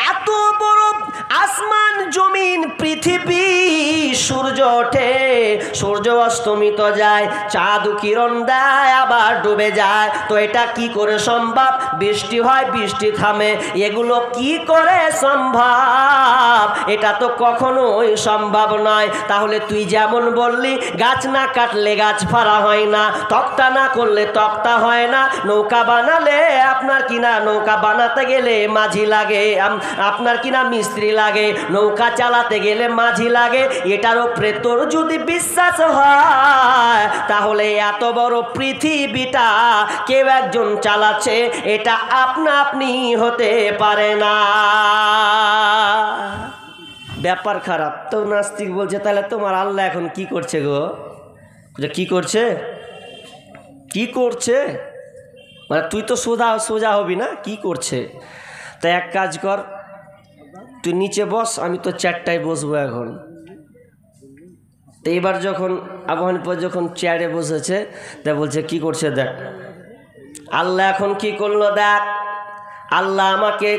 এত বড় আসমান জমিন পৃথিবী, সূর্য ওঠে, সূর্য অস্তমিত যায়, চাঁদ কিরণ দেয়, আবার ডুবে যায়। তো এটা কি করে সম্ভব? বৃষ্টি হয়, বৃষ্টি থামে, এগুলো কি করে সম্ভব? এটা তো কখনোই সম্ভব নয়। তাহলে তুই যেমন বললি গাছ না কাটলে গাছ ফাড়া হয় না, তক্তা না করলে তক্তা হয় না, নৌকা বানালে আপনার কিনা নৌকা বানাতে গেলে মাঝি লাগে, আপনার কিনা মিস্ত্রি লাগে, নৌকা চালাতে গেলে মাঝি লাগে। এটার উপরে তোর যদি বিশ্বাস হয় তাহলে এত বড় পৃথিবীটা কেউ একজন চালাচ্ছে, এটা আপনা আপনি হতে পারে না। ব্যাপার খারাপ। তো নাস্তিক বলছে তাহলে তোমার আল্লাহ এখন কি করছে গো? কি করছে? কি করছে মানে তুই তো সোজা হবি না, কি করছে? তা এক কাজ কর, তুই নিচে বস, আমি তো 4টায় বসবো এখন। তো এবার যখন আবু হানিফা যখন চেয়ারে বসেছে, তা বলছে কি করছে দেখ। আল্লাহ এখন কি করলো দেখ। আল্লাহ আমাকে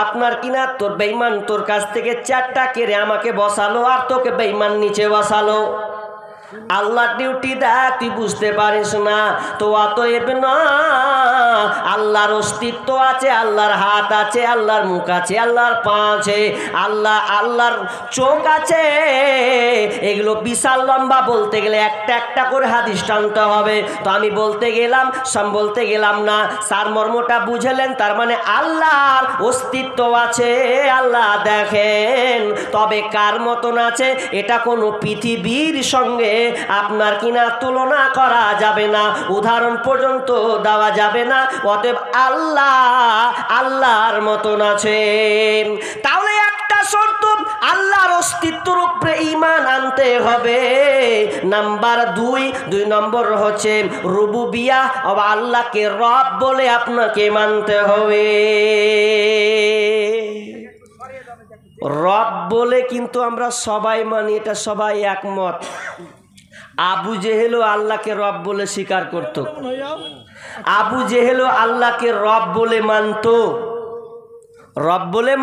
আপনার কিনা তোর বেঈমান তোর কাছ থেকে 4টা কেড়ে আমাকে বসালো, আর তোকে বেঈমান নিচে বসালো। আল্লাহর ডিউটি দেখ, তুই বুঝতে পারিস না। তো অতএব না, আল্লাহর অস্তিত্ব আছে, আল্লাহর হাত আছে, আল্লাহর মুখ আছে, আল্লাহর পা আছে, আল্লাহর চোখ আছে। এগুলো বিশাল লম্বা, বলতে গেলে একটা একটা করে হাদিস টানতে হবে। তো আমি বলতে গেলাম না। সারমর্মটা বুঝলেন? তার মানে আল্লাহর অস্তিত্ব আছে, আল্লাহ দেখেন, তবে কার মতন আছে এটা কোনো পৃথিবীর সঙ্গে আপনার কিনা তুলনা করা যাবে না, উদাহরণ পর্যন্ত দেওয়া যাবে না। অতএব আল্লাহর মতন আছে। তাহলে একটা শর্ত, আল্লাহর অস্তিত্বের উপরে ঈমান আনতে হবে। নাম্বার 2 নম্বর হচ্ছে রুবুবিয়াহ, আল্লাহকে রব বলে আপনাকে মানতে হবে। রব বলে কিন্তু আমরা সবাই মানি, এটা সবাই একমত। আবু জেহেলও আল্লাহকে রব বলে স্বীকার করত। আবু জেহেলও আল্লাহকে রব বলে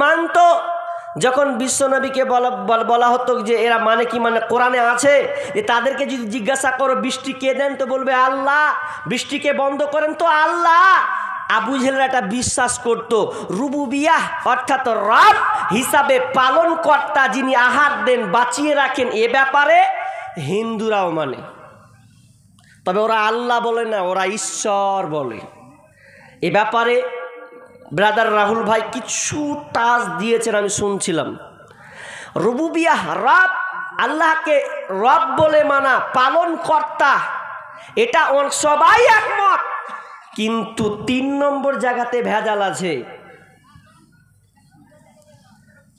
মানত। যখন বিশ্বনবীকে বলা হতো যে এরা মানে কি, মানে কোরআনে আছে, যে তাদেরকে যদি জিজ্ঞাসা করো বৃষ্টি কে দেন, তো বলবে আল্লাহ। বৃষ্টিকে বন্ধ করেন তো আল্লাহ। আবু জেহেল এটা বিশ্বাস করত। রুবুবিয়াহ অর্থাৎ রব হিসাবে পালনকর্তা, যিনি আহার দেন, বাঁচিয়ে রাখেন, এ ব্যাপারে হিন্দুরাও মানে। তবে ওরা আল্লাহ বলে না, ওরা ঈশ্বর বলে। এ ব্যাপারে ব্রাদার রাহুল ভাই কিছু টাচ দিয়েছেন, আমি শুনছিলাম। রুবুবিয়াহ রব, আল্লাহকে রব বলে মানা, পালনকর্তা, এটা সবাই একমত। কিন্তু 3 নম্বর জায়গাতে ভেজাল আছে।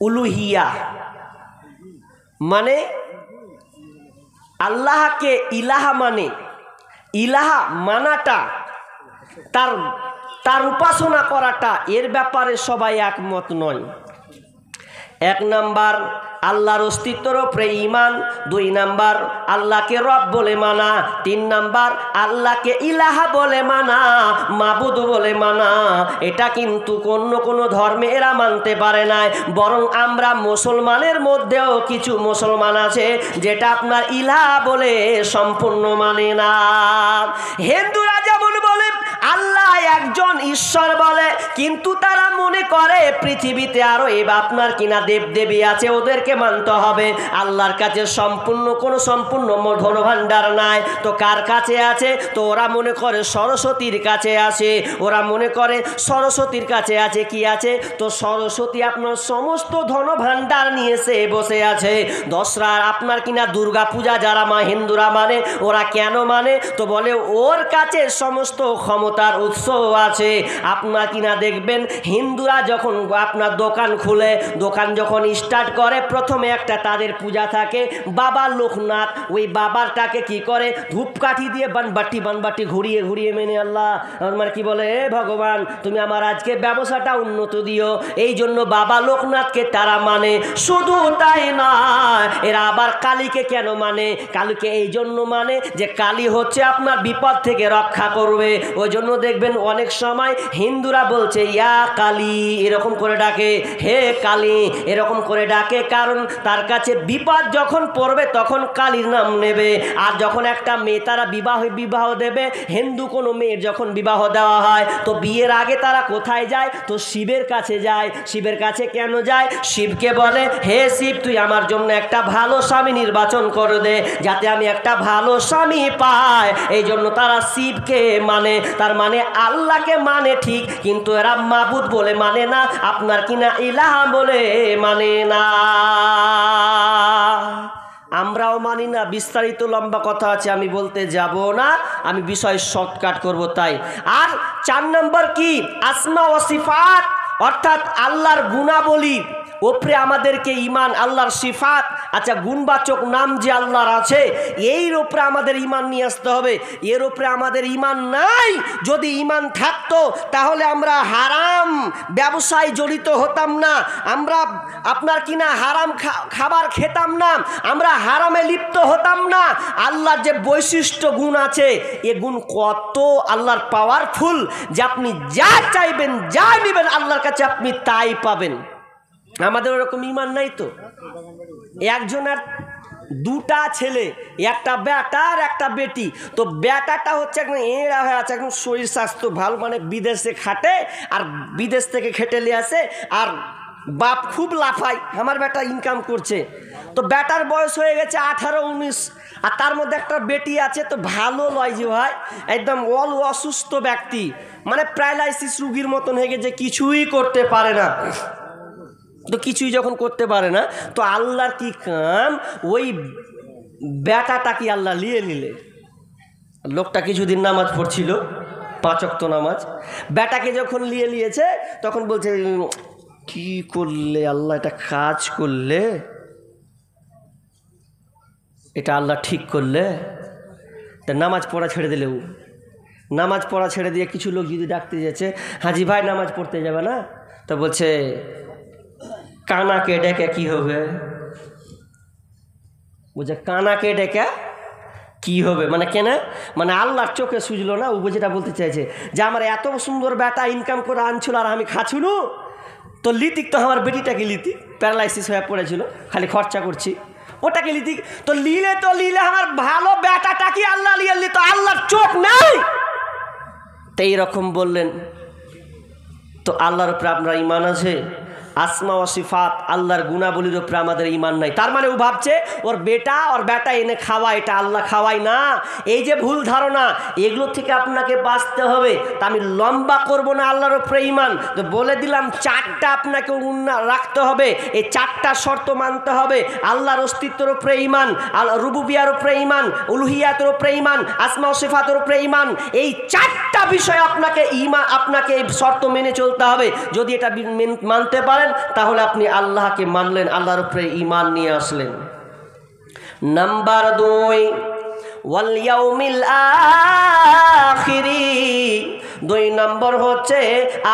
উলুহিয়া মানে আল্লাহকে ইলাহা মানে, ইলাহা মানাটা, তার উপাসনা করাটা, এর ব্যাপারে সবাই একমত নয়। 1 নাম্বার আল্লাহর অস্তিত্বের উপরে ঈমান, 2 নাম্বার আল্লাহকে রব বলে মানা, 3 নাম্বার আল্লাহকে ইলাহা বলে মানা, মাবুদ বলে মানা। এটা কিন্তু কোনো ধর্মে এরা মানতে পারে না। বরং আমরা মুসলমানের মধ্যেও কিছু মুসলমান আছে যেটা আপনার ইলাহা বলে সম্পূর্ণ মানে না। হিন্দুরা যেমন বলে আল্লাহ একজন ঈশ্বর বলে, কিন্তু তারা মনে করে পৃথিবীতে আরো আপনার কিনা দেবদেবী আছে, ওদেরকে মানতে হবে। আল্লাহর কাছে সম্পূর্ণ ধনভাণ্ডার নাই, তো কার কাছে আছে? তো ওরা মনে করে সরস্বতীর কাছে আছে। ওরা মনে করে সরস্বতীর কাছে আছে, কি আছে? তো সরস্বতী আপনার সমস্ত ধনভাণ্ডার নিয়ে সে বসে আছে। দশরা আপনার কিনা দুর্গা পূজা যারা হিন্দুরা মানে, ওরা কেন মানে? তো বলে ওর কাছে সমস্ত ক্ষমতার উৎস আছে। আপনার কিনা দেখবেন হিন্দুরা যখন আপনার দোকান খুলে, দোকান যখন স্টার্ট করে, প্রথমে একটা তাদের পূজা থাকে বাবা লোকনাথ। ওই বাবারটাকে কি করে, ধূপকাঠি দিয়ে বানবাটি ঘুরিয়ে মেনে আল্লাহ আমার কি বলে, ভগবান তুমি আমার আজকে ব্যবসাটা উন্নত দিও, এই জন্য বাবা লোকনাথকে তারা মানে। শুধু তাই না, এরা আবার কালীকে কেন মানে? কালীকে এই জন্য মানে যে কালী হচ্ছে আপনার বিপদ থেকে রক্ষা করবে। ওই জন্য জন্য দেখবেন অনেক সময় হিন্দুরা বলছে ইয়া কালী, এরকম করে ডাকে, হে কালী এরকম করে ডাকে, কারণ তার কাছে বিপদ যখন পড়বে তখন কালীর নাম নেবে। আর যখন একটা মেয়ে তারা বিবাহ দেবে, হিন্দু কোনো মেয়ের যখন বিবাহ দেওয়া হয় তো বিয়ের আগে তারা কোথায় যায়? তো শিবের কাছে যায়। শিবের কাছে কেন যায়? শিবকে বলে হে শিব, তুই আমার জন্য একটা ভালো স্বামী নির্বাচন করে দে, যাতে আমি একটা ভালো স্বামী পাই। এই জন্য তারা শিবকে মানে, তার মানে আল্লাহকে মানে ঠিক, কিন্তু এরা মাবুদ বলে মানে না, আপনার কিনা ইলাহ বলে মানে না। আমরাও মানি না। বিস্তারিত লম্বা কথা আছে, আমি বলতে যাব না, আমি বিষয় শর্টকাট করব তাই। আর 4 নম্বর কি? আসমা ও সিফাত, অর্থাৎ আল্লাহর গুণাবলী ওপরে আমাদেরকে ইমান, আল্লাহর সিফাত, আচ্ছা গুণবাচক নাম যে আল্লাহর আছে এর ওপরে আমাদের ইমান নিয়ে আসতে হবে। এর ওপরে আমাদের ইমান নাই। যদি ইমান থাকতো তাহলে আমরা হারাম ব্যবসায় জড়িত হতাম না, আমরা আপনার কিনা হারাম খাবার খেতাম না, আমরা হারামে লিপ্ত হতাম না। আল্লাহর যে বৈশিষ্ট্য গুণ আছে, এ গুণ কত আল্লাহর পাওয়ারফুল যে আপনি যা চাইবেন, যা নেবেন আল্লাহর কাছে আপনি তাই পাবেন। আমাদের ওরকম ইমান নাই তো। একজনের 2টা ছেলে, একটা বেটা আর একটা বেটি। তো বেটাটা হচ্ছে একদম এরা হয়ে আছে, একদম শরীর স্বাস্থ্য ভালো, মানে বিদেশে খাটে আর বিদেশ থেকে খেটে নিয়ে আসে, আর বাপ খুব লাফায় আমার বেটা ইনকাম করছে। তো বেটার বয়স হয়ে গেছে 18-19, আর তার মধ্যে একটা বেটি আছে, তো ভালো লয় যে ভাই, একদম অসুস্থ ব্যক্তি, মানে প্যারালাইসিস রুগীর মতন হয়ে গেছে, কিছুই করতে পারে না। তো কিছুই যখন করতে পারে না, তো আল্লাহর কি কাম, ওই বেটাটা কি আল্লাহ নিয়ে নিলে। লোকটা কিছুদিন নামাজ পড়ছিল, 5 ওয়াক্ত নামাজ, বেটাকে যখন নিয়েছে তখন বলছে কি করলে আল্লাহ, এটা কাজ করলে, এটা আল্লাহ ঠিক করলে। তা নামাজ পড়া ছেড়ে দিলে, নামাজ পড়া ছেড়ে দিয়ে কিছু লোক যদি ডাকতে যাচ্ছে, হাজি ভাই নামাজ পড়তে যাবে না, তো বলছে কানাকে ডেকে কি হবে? বুঝে কানাকে ডেকে কি হবে মানে কেন, মানে আল্লাহর চোখে সুঝলো না। ও যেটা বলতে চাইছে যে আমার এত সুন্দর বেটা ইনকাম করে আনছিল আর আমি খাচ্ছুনু, তো লিতিক তো আমার বেটিটাকে লিতিক, প্যারালাইসিস হয়ে পড়েছিল, খালি খরচা করছি, ওটাকে লিতিক। তো লিলে আমার ভালো বেটাটা কি আল্লাহ লিয়ে লি, তো আল্লাহর চোখ নাই। তো এইরকম বললেন। তো আল্লাহর উপরে আপনার ইমান আছে? আসমা ও সিফাত, আল্লাহর গুণাবলীর উপরে আমাদের ইমান নাই। তার মানে ও ভাবছে ওর বেটা এনে খাওয়া, এটা আল্লাহ খাওয়াই না। এই যে ভুল ধারণা, এগুলো থেকে আপনাকে বাঁচতে হবে। তা আমি লম্বা করব না আল্লাহর উপরে ইমান, তো বলে দিলাম 4টা আপনাকে রাখতে হবে। এই 4টা শর্ত মানতে হবে। আল্লাহর অস্তিত্বের উপরে ইমান, রুবুবিয়ার উপরে ইমান, উলুহিয়াতের উপরে ইমান, আসমা ও সিফাতের উপরে ইমান। এই 4টা বিষয় আপনাকে এই শর্ত মেনে চলতে হবে। যদি এটা মানতে পারেন তাহলে আপনি আল্লাহকে মানলেন, আল্লাহর উপরে ঈমান নিয়ে আসলেন। নাম্বার 2, ওয়াল ইয়াউমিল আখিরি। 2 নম্বর হচ্ছে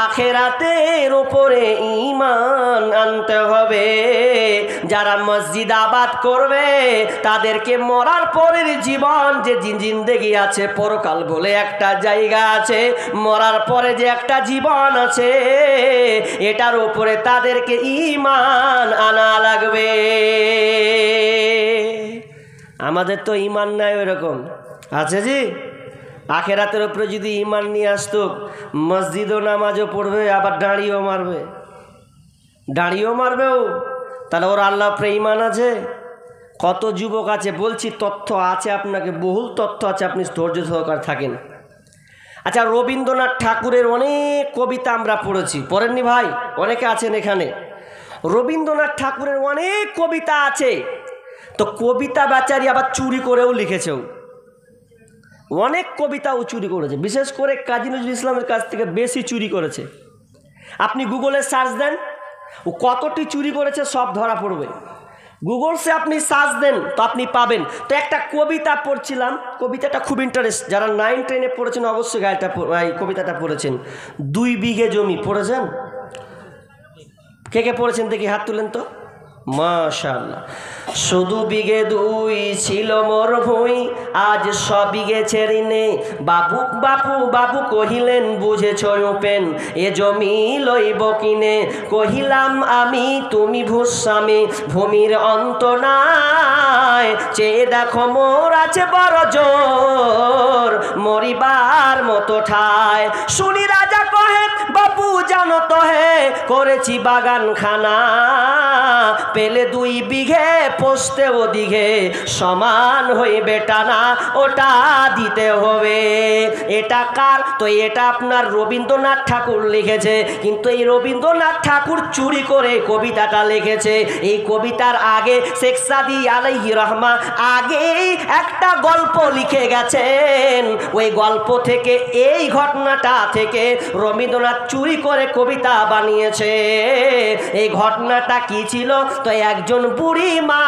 আখিরাতের উপরে ঈমান আনতে হবে। যারা মসজিদ আবাদ করবে তাদেরকে মরার পরের জীবন যে জিন্দেগি আছে, পরকাল বলে একটা জায়গা আছে, মরার পরে যে একটা জীবন আছে, এটার উপরে তাদেরকে ঈমান আনা লাগবে। আমাদের তো ঈমান নাই ওইরকম, আছে জি? আখেরাতের উপরে যদি ঈমান নিয়ে আসতো, মসজিদও নামাজও পড়বে, আবার দাঁড়িয়েও মারবে ও, তাহলে ওর আল্লাহ উপরে ঈমান আছে? কত যুবক আছে, বলছি তথ্য আছে আপনাকে, বহুল তথ্য আছে, আপনি ধৈর্য সহকারে থাকেন। আচ্ছা, রবীন্দ্রনাথ ঠাকুরের অনেক কবিতা আমরা পড়েছি, পড়েননি ভাই? অনেকে আছেন এখানে। রবীন্দ্রনাথ ঠাকুরের অনেক কবিতা আছে, তো কবিতা বেচারি আবার চুরি করেও লিখেছেও, অনেক কবিতাও চুরি করেছে, বিশেষ করে কাজী নজরুল ইসলামের কাছ থেকে বেশি চুরি করেছে। আপনি গুগলে সার্চ দেন, ও কতটি চুরি করেছে সব ধরা পড়বে। গুগলসে আপনি সার্চ দেন তো আপনি পাবেন। তো একটা কবিতা পড়ছিলাম, কবিতাটা খুব ইন্টারেস্ট, যারা 9-10-এ পড়েছেন অবশ্যই এই কবিতাটা পড়েছেন। 2 বিঘে জমি পড়েছেন? কে কে পড়েছেন দেখি হাত তুলেন তো। মাশাআল্লাহ। শুধু বিঘে দুই ছিল মোর ভুঁই, আজ 100 বিঘে ছেড়ি নে। বাবু বাপু বাবু কহিলেন বুঝেছ উপেন, এ জমি লইব কিনে। কহিলাম আমি তুমি ভূস্বামী, ভূমির অন্ত নাই। চেয়ে দেখো মোর আছে বড় জোর, মরিবার মতো ঠায়। শুনি রাজা কহে বাপু জানো তো হে, করেছি বাগান খানা। পেলে 2 বিঘে পোস্তে ওদিকে, সমান হইবে টানা। ওটা দিতে হবে। এটা কার? তো এটা আপনার রবীন্দ্রনাথ ঠাকুর লিখেছে, কিন্তু এই রবীন্দ্রনাথ ঠাকুর চুরি করে কবিতাটা লিখেছে। এই কবিতার আগে শেখ সাদি আলাইহি রহমা আগেই একটা গল্প লিখে গেছেন। ওই গল্প থেকে, এই ঘটনাটা থেকে রবীন্দ্রনাথ চুরি করে কবিতা বানিয়েছে। এই ঘটনাটা কি ছিল? তো একজন বুড়ি মা,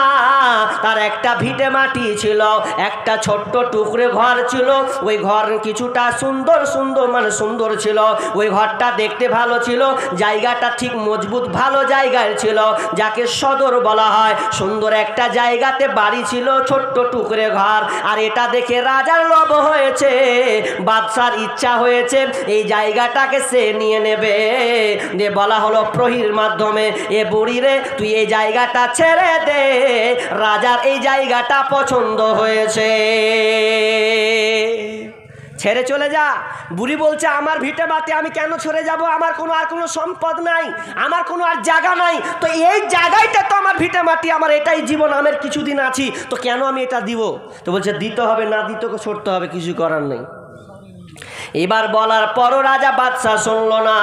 তার একটা ভিটে মাটি ছিল, একটা ছোট্ট টুকরে ঘর ছিল। ওই ঘর কিছুটা সুন্দর সুন্দর মানে সুন্দর ছিল। ওই ঘরটা দেখতে ভালো ছিল, জায়গাটা ঠিক মজবুত ভালো জায়গায় ছিল, যাকে সদর বলা হয়। সুন্দর একটা জায়গাতে বাড়ি ছিল, ছোট্ট টুকরে ঘর। আর এটা দেখে রাজার লোভ হয়েছে, বাদশার ইচ্ছা হয়েছে এই জায়গাটাকে সে নিয়ে নেবে। দিয়ে বলা হলো প্রহরীর মাধ্যমে, এ বুড়ি রে তুই এই জায়গাটা ছেড়ে দে, রাজার এই জায়গাটা পছন্দ হয়েছে, ছেড়ে চলে যা। বুড়ি বলছে আমার ভিটে মাটি আমি কেন ছেড়ে যাব? আমার কোনো আর কোনো সম্পদ নাই, আমার কোনো আর জায়গা নাই। তো এই জায়গাটা তো আমার ভিটে মাটি, আমার এটাই জীবন, আমার কিছুদিন আছি, তো কেন আমি এটা দিব? তো বলছে দিতে হবে, না দিতে ছড়তে হবে, কিছু করার নেই। এবার বলার পরও রাজা বাদশাহ শুনল না,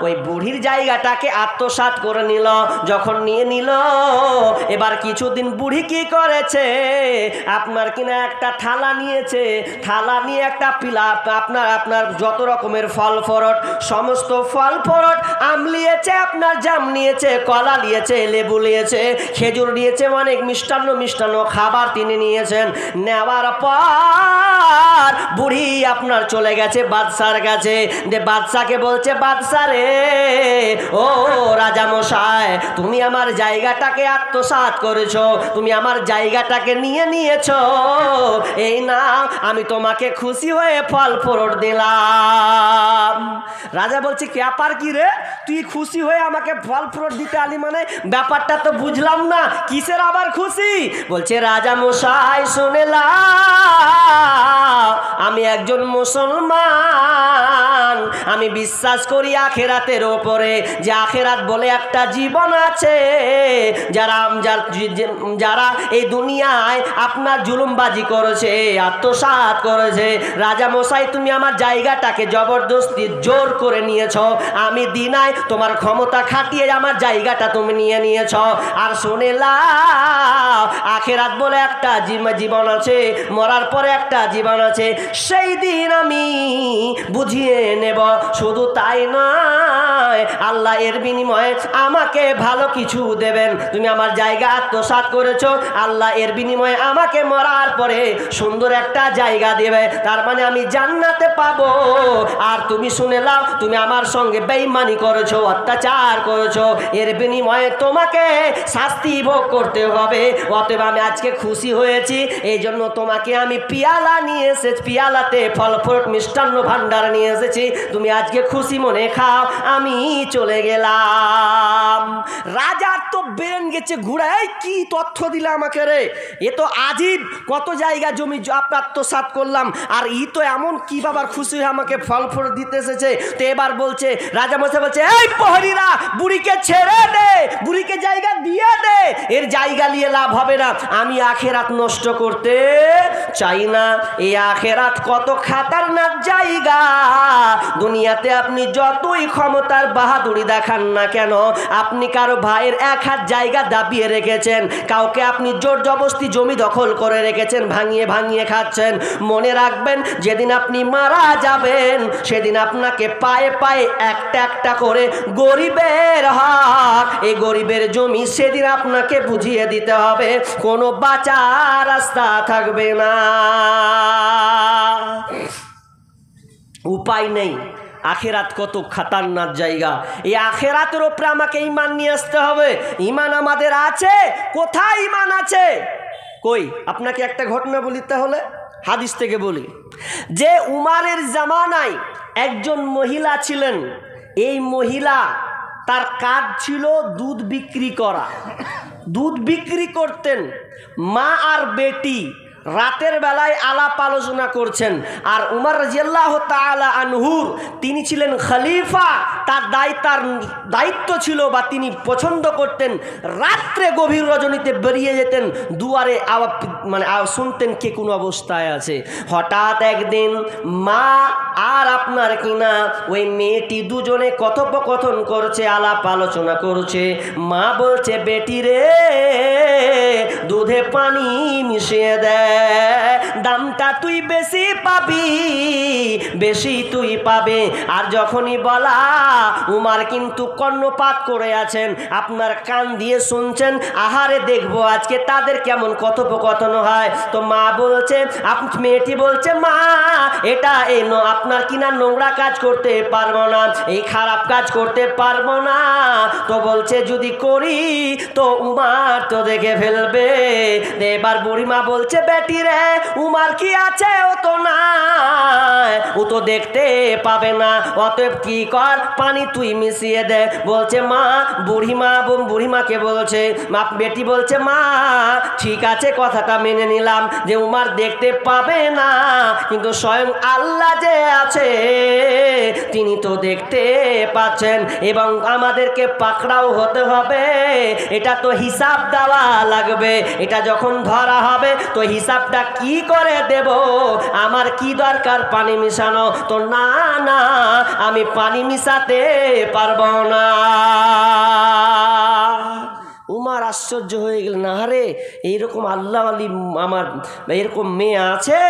ওই বুড়ির জায়গাটাকে আত্মসাৎ করে নিল। যখন নিয়ে নিল, এবার কিছুদিন বুড়ি কি করেছে, আপনার কিনা একটা থালা নিয়েছে, থালা নিয়ে একটা পিলা আপনার যত রকমের ফল ফরট, সমস্ত ফল ফরট, আম নিয়েছে, আপনার জাম নিয়েছে, কলা নিয়েছে, লেবু নিয়েছে, খেজুর নিয়েছে, অনেক মিষ্টান্ন খাবার তিনি নিয়েছেন। নেওয়ার পর বুড়ি আপনার চলে গেছে বাদশার কাছে। যে বাদশাকে বলছে, বাদশা রে, ও রাজা মশাই, তুমি আমার জায়গাটাকে আত্মসাৎ করেছো, তুমি আমার জায়গাটাকে নিয়ে নিয়েছো, এই না আমি তোমাকে খুশি হয়ে ফল ফরট দিলাম। রাজা বলছে ব্যাপার কি রে, তুই খুশি হয়ে আমাকে ফল ফরট দিতে আলি, মানে ব্যাপারটা তো বুঝলাম না, কিসের আবার খুশি? বলছে রাজা মশাই শুনেলাম, আমি একজন মুসলমান, আমি বিশ্বাস করি আখেরাতের ওপরে, যে আখেরাত বলে একটা জীবন আছে। যারা এই দুনিয়ায় আপনার জুলুমবাজি করেছে, আত্মসাৎ করেছে, রাজা মশাই তুমি আমার জায়গাটাকে জবরদস্তি জোর করে নিয়েছ, আমি দিনাই তোমার ক্ষমতা খাটিয়ে আমার জায়গাটা তুমি নিয়ে নিয়েছ। আর শুনে লাও, আখেরাত বলে একটা জীবন আছে, মরার পরে একটা জীবন আছে, সেই দিন আমি বুঝিয়ে নেব। শুধু তাই নয়, আল্লাহ এর বিনিময়ে আমাকে ভালো কিছু দেবেন। তুমি আমার জায়গা আত্মসাৎ করেছো, আল্লাহ এর বিনিময়ে আমাকে মরার পরে সুন্দর একটা জায়গা দেবে, তার মানে আমি জান্নাতে পাবো। আর তুমি শুনে নাও, তুমি আমার সঙ্গে বেঈমানি করেছো, অত্যাচার করেছো, এর বিনিময়ে তোমাকে শাস্তি ভোগ করতে হবে। অতএব আমি আজকে খুশি হয়েছি, এই জন্য তোমাকে আমি পিয়ালা নিয়ে এসেছি, পিয়ালাতে ফল ফ্রুট মিষ্টান্ন ভান্ডার নিয়ে এসেছি, তুমি আজকে খুশি মনে খাও, আমি চলে গেলাম। রাজার তো বেরেন গেছে ঘুরায়, কি তথ্য দিলে আমাকে রে, এ তো আজীব, কত জায়গা জমি আত্মসাৎ করলাম, আর ই তো এমন কি বাবার খুশি হয়ে আমাকে ফল ফ্রুট দিতে এসেছে। তো এবার বলছে রাজা মশাই বলছে, এই প্রহরীরা, বুড়িকে ছেড়ে দে, বুড়িকে জায়গা দিয়ে দে, এর জায়গা নিয়ে লাভ হবে না, আমি আখেরাত নষ্ট করতে চাই না। এই আখেরাত কত খাতারনাক জায়গা, দুনিয়াতে আপনি যতই ক্ষমতার বাহাদুরি দেখান না কেন, আপনি কারো ভাইয়ের 1 হাত জায়গা দাবিয়ে রেখেছেন, কাউকে আপনি জোর জবরদস্তি জমি দখল করে রেখেছেন, ভাঙিয়ে ভাঙিয়ে খাচ্ছেন, মনে রাখবেন যেদিন আপনি মারা যাবেন, সেদিন আপনাকে পায়ে পায়ে একটা একটা করে গরিবের হক, এই গরিবের জমি সেদিন আপনাকে বুঝিয়ে দিতে হবে, কোনো বাঁচার রাস্তা থাকবে না, উপায় নেই। আখেরাত কত খাতারনাক জায়গা। এই আখেরাতের ওপরে আমাকে ঈমান নিয়ে আসতে হবে। ঈমান আমাদের আছে? কোথায় ঈমান আছে? কই? আপনাকে একটা ঘটনা বলি, তাহলে হাদিস থেকে বলি যে উমারের জামানায় একজন মহিলা ছিলেন। এই মহিলা, তার কাজ ছিল দুধ বিক্রি করা। দুধ বিক্রি করতেন। মা আর বেটি রাতের বেলায় আলাপ আলোচনা করছেন। আর উমর রাদিয়াল্লাহু তাআলা আনহুর, তিনি ছিলেন খলিফা, তার দায়িত্ব ছিল বা তিনি পছন্দ করতেন রাত্রে গভীর রজনীতে বেরিয়ে যেতেন, দুয়ারে শুনতেন কে কোন অবস্থায় আছে। হঠাৎ একদিন মা আর আপনার কিনা ওই মেয়েটি দুজনে কথোপকথন করছে, আলাপ আলোচনা করছে। মা বলছে, বেটি রে, দুধে পানি মিশিয়ে দে, দামটা তুই বেশি পাবি, বেশি তুই পাবে। আর যখনই বলা, উমার কিন্তু কর্ণপাত করে আছেন, আপনার কান দিয়ে শুনছেন। আহারে, দেখবো আজকে তাদের কেমন কথোপকথন হয়। তো মা বলছে, মেয়েটি বলছে, মা এটা আপনার কিনা নোংরা কাজ করতে পারবো না, এই খারাপ কাজ করতে পারবো না। তো বলছে, যদি করি তো উমার তো দেখে ফেলবে। এবার বুড়িমা বলছে, বেটি রে, উমার কি আছে? ও তো না, ও তো দেখতে পাবে না, অতএব কি কর, পানি তুই মিশিয়ে দে। বলছে মা, বুড়িমাকে বলছে, বেটি বলছে, মা ঠিক আছে, কথাটা মেনে নিলাম যে উমার দেখতে পাবে না, কিন্তু স্বয়ং আল্লাহ যে আছে তিনি তো দেখতে পাচ্ছেন, এবং আমাদেরকে পাকড়াও হতে হবে। এটা তো হিসাব দেওয়া লাগবে। এটা যখন ধরা হবে তো হিসাবটা কি করে দেব? আমার কি দরকার পানি মিশানো? তো না না, আমি পানি মিশাতে পারবো না। উমার আশ্চর্য হয়ে গেল, না রে, এইরকম আল্লাহ আলী আমার এরকম মেয়ে আছে,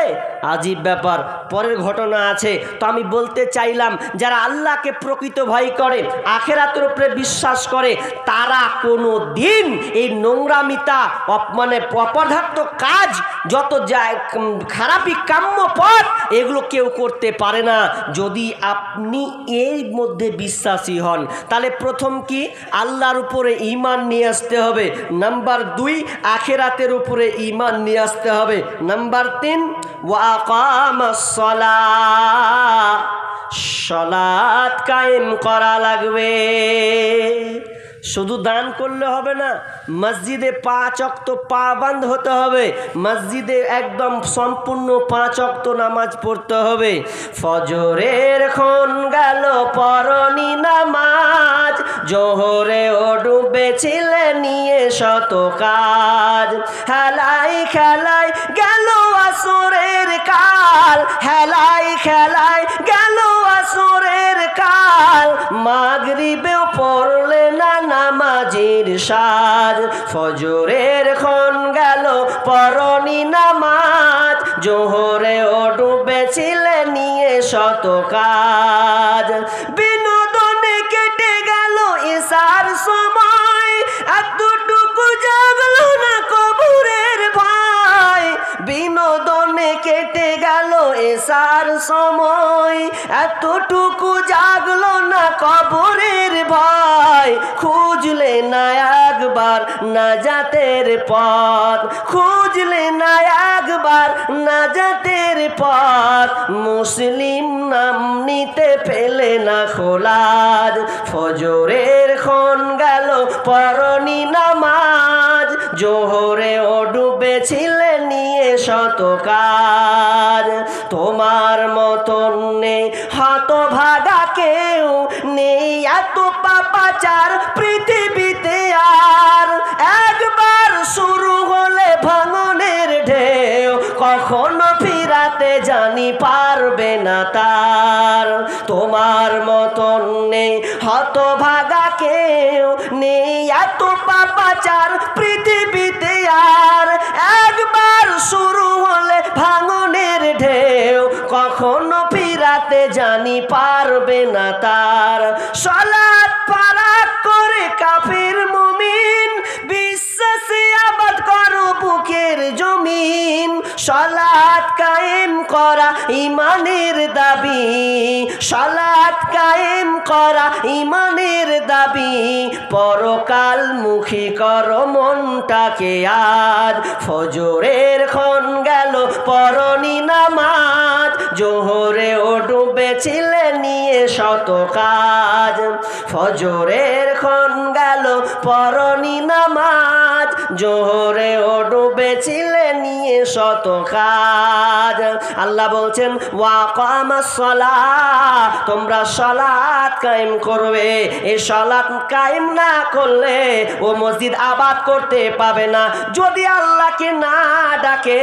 আজীব ব্যাপার। পরের ঘটনা আছে। তো আমি বলতে চাইলাম, যারা আল্লাহকে প্রকৃত ভয় করে, আখেরাতের উপরে বিশ্বাস করে, তারা কোনো দিন এই নোংরামিতা অপদার্থ কাজ, যত খারাপি কাম্য পথ, এগুলো কেউ করতে পারে না। যদি আপনি এর মধ্যে বিশ্বাসী হন, তাহলে প্রথম কি? আল্লাহর উপরে ঈমান নিয়ে আসতে হবে। নাম্বার 2, আখেরাতের উপরে ঈমান নিয়ে আসতে হবে। নাম্বার 3, ওয়া আকামাস সালাত, সালাত কায়েম করা লাগবে। শুধু দান করলে হবে না, মসজিদে 5 ওয়াক্ত পাবন্দ হতে হবে। মসজিদে একদম সম্পূর্ণ 5 ওয়াক্ত নামাজ পড়তে হবে। ফজরের ক্ষণ গেল পরনি নামাজ, জোহরে ও ডুবেছিলে নিয়ে শত কাজ। হেলাই খেলাই গেল আসরের কাল, হেলাই খেলাই গেল আসরের কাল, মাগরিবেও পড়লে না নামাজের সাজ। ফজরের ক্ষণ গেল পরনি নামাজ, জোহরে ও ডুবেছিলে নিয়ে শত কাজ। বিনোদনে কেটে গেল ইশার সময়, এতটুকু জাগলো না কবরের ভয়। বিনোদনে কেটে গেল ইশার সময়, এতটুকু জাগলো না কবরের ভয়। খুঁজলে না একবার নাজাতের পথ, খুঁজলে না একবার নাজাতের পথ, মুসলিম নাম নিতে পেলে না খোলাজ। ফজরের ক্ষণ গেল পরনি নামাজ, জোহরে ও ডুবেছিলে নিয়ে শত কাজ। তোমার মতন নেই হতভাগা কেউ, নেই এত পাপাচার পৃথিবীতে আর। একবার শুরু হলে ভাঙনের ঢেউ, কখনো ফিরাতে জানি পারবে না তার। তোমার মতন নেই হতভাগা কেউ, নেই এত পাপাচার পৃথিবীতে আর। একবার শুরু হলে ভাঙনের ঢেউ, কখনো ফিরাতে জানি পারবে না তার। সালাত ফারাক করে কাফির মুমিন, বিশ্বাসে আবাদ করো বুকের জমিন। সালাত সালাত কায়েম করা ঈমানের দাবি, সালাত কায়েম করা ঈমানের দাবি। পরকালমুখী কর মনটাকে আজ, ফজরের ক্ষণ গেল পরনি নামাজ, জোহরেও ডুবেছিলে নিয়ে শত কাজ। ফজরের ক্ষণ গেল পরনি নামাজ, জোহরেও ডুবেছিলে নিয়ে শত কাজ। আল্লাহ বলছেন ওয়াকামাস সালাহ, তোমরা সালাত কায়েম করবে। এই সালাত কায়েম না করলে ও মসজিদ আবাদ করতে পাবে না। যদি আল্লাহকে না ডাকে,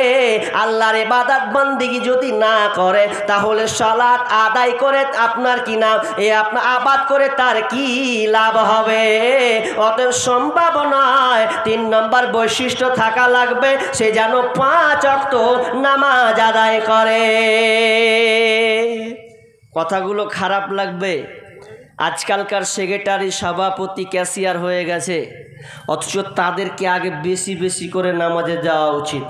আল্লাহর ইবাদত বান্দিগি যদি না করে, তাহলে সালাত আদায় করে আপনার কি নাম, আপনার আবাদ করে তার কি লাভ হবে? অতএব সম্ভব নয়। 3 নম্বর বৈশিষ্ট্য থাকা লাগবে, সে যেন 5 ওয়াক্ত নামাজ আদায় করে। কথাগুলো খারাপ লাগবে, আজকালকার সেক্রেটারি, সভাপতি, ক্যাশিয়ার হয়ে গেছে, অথচ তাদেরকে আগে বেশি বেশি করে নামাজে যাওয়া উচিত।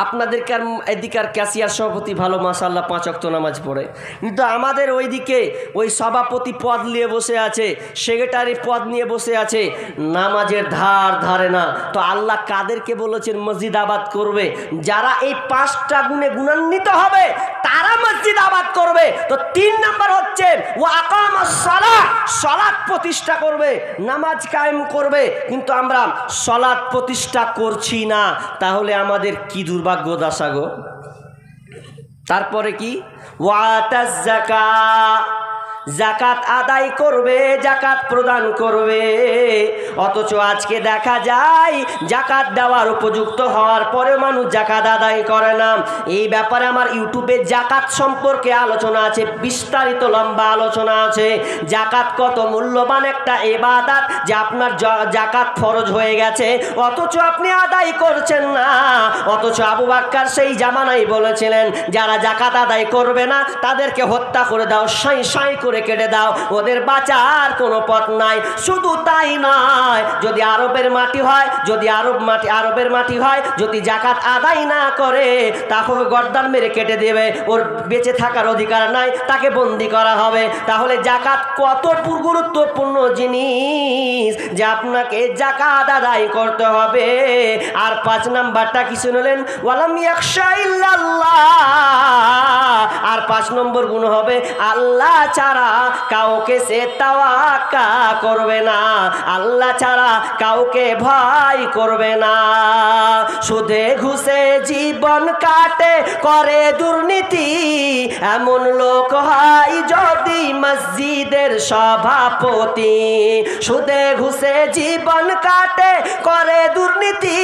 আপনাদেরকে আর এদিকার ক্যাশিয়ার সভাপতি ভালো, মাশাআল্লাহ 5 ওয়াক্ত নামাজ পড়ে, কিন্তু আমাদের ওইদিকে ওই সভাপতি পদ নিয়ে বসে আছে, সেক্রেটারি পদ নিয়ে বসে আছে, নামাজের ধার ধারে না। তো আল্লাহ কাদেরকে বলেছেন মসজিদ আবাদ করবে? যারা এই 5টা গুণে গুণান্বিত হবে তারা মসজিদ আবাদ করবে। তো 3 নম্বর হচ্ছে ওয়া আকামাস সালাহ, সালাত প্রতিষ্ঠা করবে, নামাজ কায়েম করবে। কিন্তু আমরা সালাত প্রতিষ্ঠা করছি না, তাহলে আমাদের কি দুর্ভাগ্য দশা গো। তারপরে কি? ওয়াতাজ যাকাত, যাকাত আদায় করবে, যাকাত প্রদান করবে। অথচ আজকে দেখা যায় যাকাত দেওয়ার উপযুক্ত হওয়ার পরে মানুষ যাকাত আদায় করে না। এই ব্যাপারে আমার ইউটিউবে যাকাত সম্পর্কে আলোচনা আছে, বিস্তারিত লম্বা আলোচনা আছে। যাকাত কত মূল্যবান একটা ইবাদত, যে আপনার যাকাত ফরজ হয়ে গেছে অথচ আপনি আদায় করছেন না। অথচ আবু বকর সেই জামানায় বলেছিলেন, যারা যাকাত আদায় করবে না তাদেরকে হত্যা করে দাও, সাই সাই করে কেটে দাও, ওদের বাঁচার কোনো পথ নাই। শুধু তাই নয়, যদি আরবের মাটি হয়, যদি আরবের মাটি হয়, যদি যাকাত আদায় না করে তাহলে গর্দান মেরে কেটে দেবে, ওর বেঁচে থাকার অধিকার নাই, তাকে বন্দি করা হবে। তাহলে যাকাত কত গুরুত্বপূর্ণ জিনিস যে আপনাকে যাকাত আদায় করতে হবে। আর 5 নাম্বারটা কি শুনলেন? ওয়ালাম ইয়াখশা ইল্লাল্লাহ। আর 5 নম্বর গুণ হবে আল্লাহ ছাড়া কাউকে সে তাওয়াক্কা করবে না, আল্লাহ ছাড়া কাউকে ভয় করবে না। সুদে ঘুষে জীবন কাটে, করে দুর্নীতি, এমন লোক হয় যদি মসজিদের সভাপতি। সুদে ঘুষে জীবন কাটে, করে দুর্নীতি,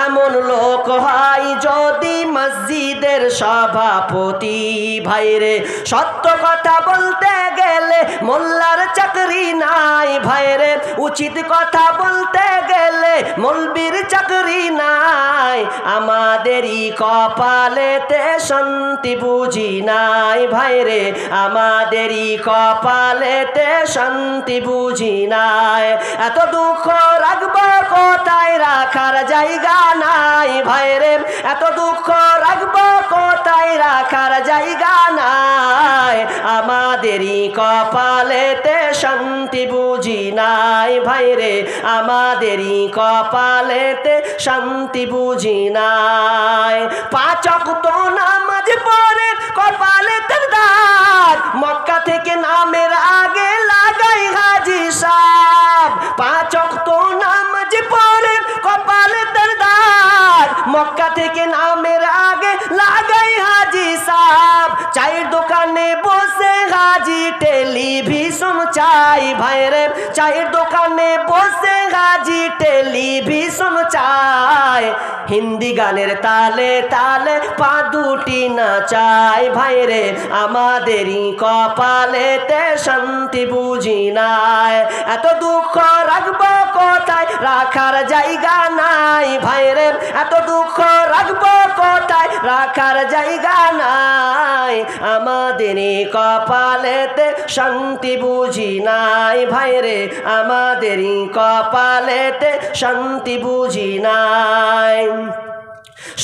এমন লোক হয় যদি মসজিদের সভাপতি। ভাইরে সত্য কথা বলতে গেলে মোল্লার চাকরি নাই, ভাইরে উচিত কথা বলতে গেলে মৌলবীর চাকরি নাই। আমাদেরই কপালেতে শান্তি বুঝি নাই, ভাইরে আমাদেরই কপালেতে শান্তি বুঝি নাই। এত দুঃখ রাখবো কোথায়, রাখার জায়গা নাই, ভাইরে এত দুঃখ রাখবো কোথায়, রাখার জায়গা নাই। আমাদেরই কপালেতে শান্তি বুঝি নাই, ভাইরে আমাদেরই কপালেতে শান্তি বুঝি নাই। 5 ওয়াক্ত নামাজ পড়ে কপালে তার দাগ, মক্কা থেকে নামের আগে লাগাই হাজি সাহেব। 5 ওয়াক্ত নামাজ পড়ে কপালে তার দাগ, মক্কা থেকে নামের আগে লাগাই হাজি সাহেব। চায়ের দোকানে বসে হাজি টেলিভিশন চাই, ভাইরে চায়ের দোকানে বসে হাজি টেলিভিশন চাই। হিন্দি গানের তালে তালে পা দুটি নাচাই, ভাইরে আমাদেরই কপালেতে শান্তি বুঝি নাই। এত দুঃখ রাখবো কোথায়, রাখার জায়গা নাই, ভাইরে এত দুঃখ রাখবো কোথায়, রাখার জায়গা নাই। আমাদেরই কপালেতে শান্তি বুঝি নাই, ভাইরে আমাদেরই কপালেতে শান্তি বুঝি নাই।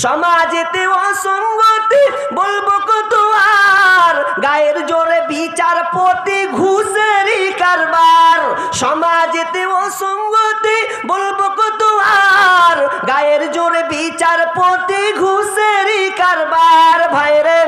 সমাজেতে অসঙ্গতি বলবো কত আর, গায়ের জোরে বিচারপতি ঘুষেরই কারবার। সমাজেতে অসঙ্গতি বলবো কত আর, গায়ের জোরে বিচারপতি ঘুষেরই কারবার। ভাইরে